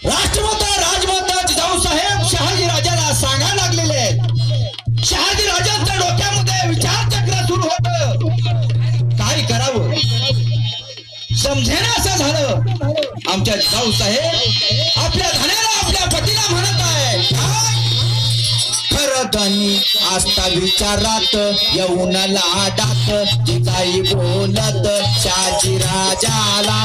राष्ट्रमाता राजमाता जिजाऊ साहेब शहाजी राजाला सांगायला लागलेले आहेत। शहाजी राजांच्या डोक्यामध्ये विचार चक्र सुरू होत, काय करावं समजेना असं झालं। आमच्या जिजाऊ साहेब आपल्या धन्याला आपल्या पतीला म्हणत आहे, खरं धनी आस्था विचारात येऊन लाडात जिजाई बोलत शहाजी राजाला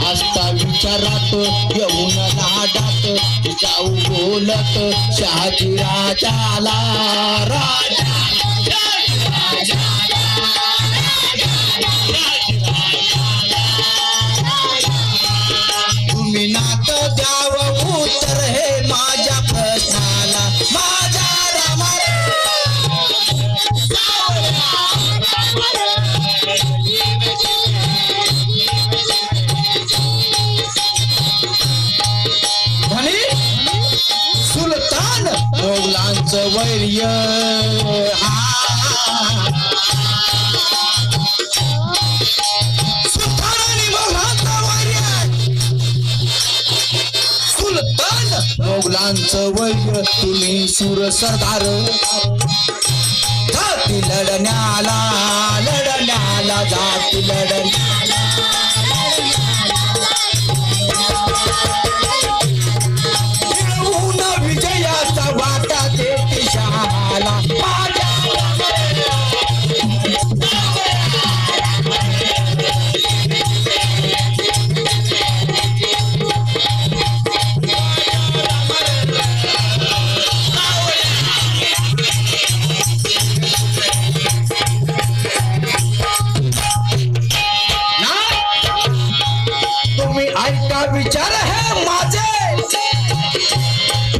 आस्था विचारात येऊन लाडात जिजाऊ बोलत शहाजी राजाला तुम्ही नात द्यावं उत्तर हे माझ्या प्रश्नाला माझ्या सुलतान मोगलांचं वैर्य सुलतानाने मोगलांचं वैर्य सुलतान मोगलांचं वैर्य तुम्ही शूर सरदार जाती लढण्याला जाती लढण्याला विजयाचा वाटा देते शहाला तुम्ही ऐका विचार है माझे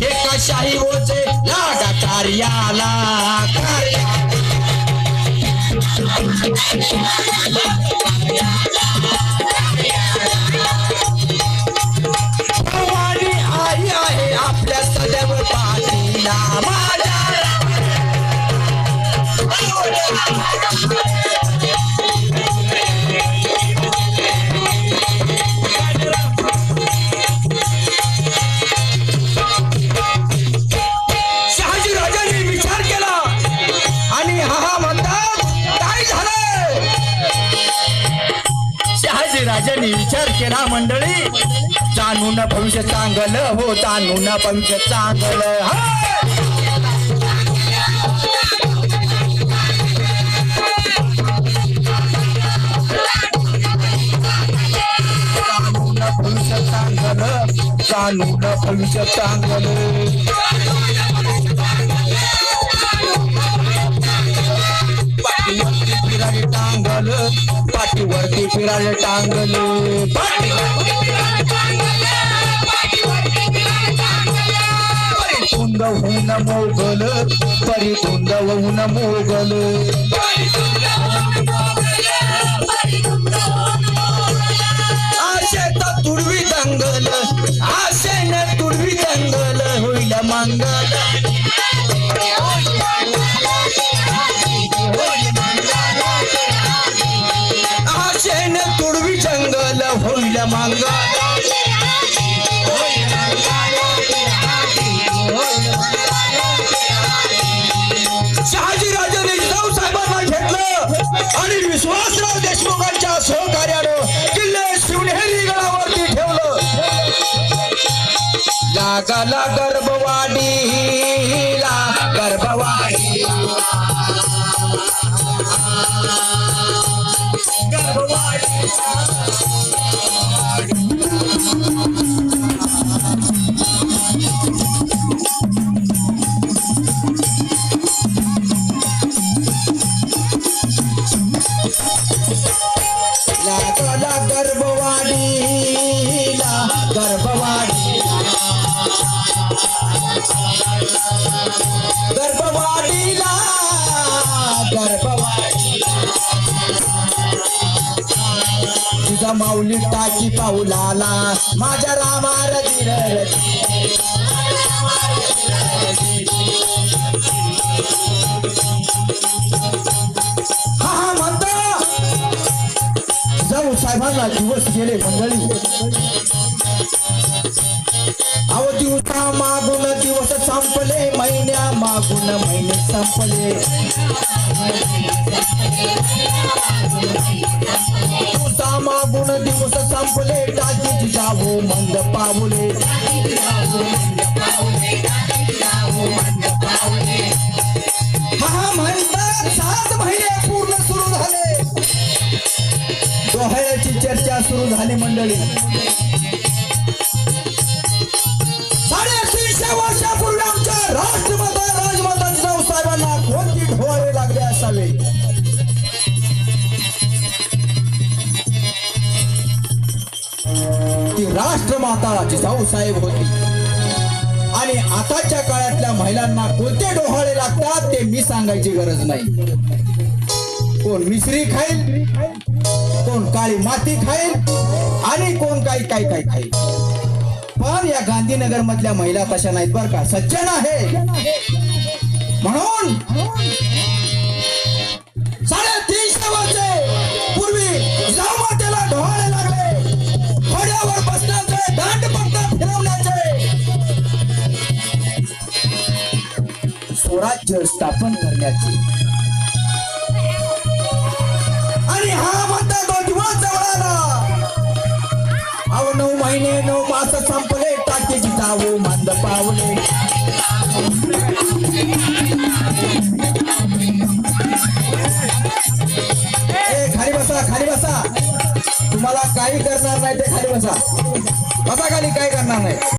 एका शाही होते लाडा कार्याला भवानी आई आहे आपल्या सदैव पाठीला माझ्या राजांनी विचार केला मंडळी, जाणून भविष्य चांगलं हो, जाणून भविष्य चांगलं भविष्य चांगलं, जाणून भविष्य चांगलं टांगल पाठीवरती फिरायला टांगल परिधुंद होऊन मोगल परिधुंद होऊन मोगल आशेत तुडवी दंगल आशेन तुडवी दंगल होईल मंगल आशेन तुडवी जंगल होईल मंगल शहाजी राजाने जिजाऊ साहेबांना घेतलं आणि विश्वासराव देशमुखांच्या सहकार्यानं किल्ले शिवनेरी गडावरती ठेवलं। लागला गर्भवाडीला तुझा माऊली टाकी पाऊलाला माझ्या रामार धीर महिन्या मागून महिने संपले दिवसा मागून दिवस संपले टाकीची जावो मंद पावले हा म्हणतात 7 महिने पूर्ण सुरू झाले डोहाळ्याची चर्चा सुरू झाली मंडळी 350 वर्षापूर्वी आमच्या राजमाता जिजाऊ साहेबांना कोणती ढोळे लागले असावे ती राष्ट्रमाता जिजाऊ साहेब होती आणि आताच्या काळातल्या महिलांना कोणते डोहाळे लागतात ते मी सांगायची गरज नाही कोण मिश्री खाईल कोण काळी माती खाईल आणि कोण काय खाईल पण या गांधीनगर मधल्या महिला तशा नाहीत बर का सज्जन आहे म्हणून 350 वर्षे पूर्वी जिजाऊ मातेला डोहाळे लागले घोड्यावर बसण्याचे दांडपट्टा फिरवण्याचे स्वराज्य स्थापन करण्याचे आणि हा म्हणता तो दिवस जवळ आला 9 महिने 9 मास संपले टाकीची जावो मंद पावले खाली बसा तुम्हाला काही करणार नाही ते खाली बसा खाली काही करणार नाही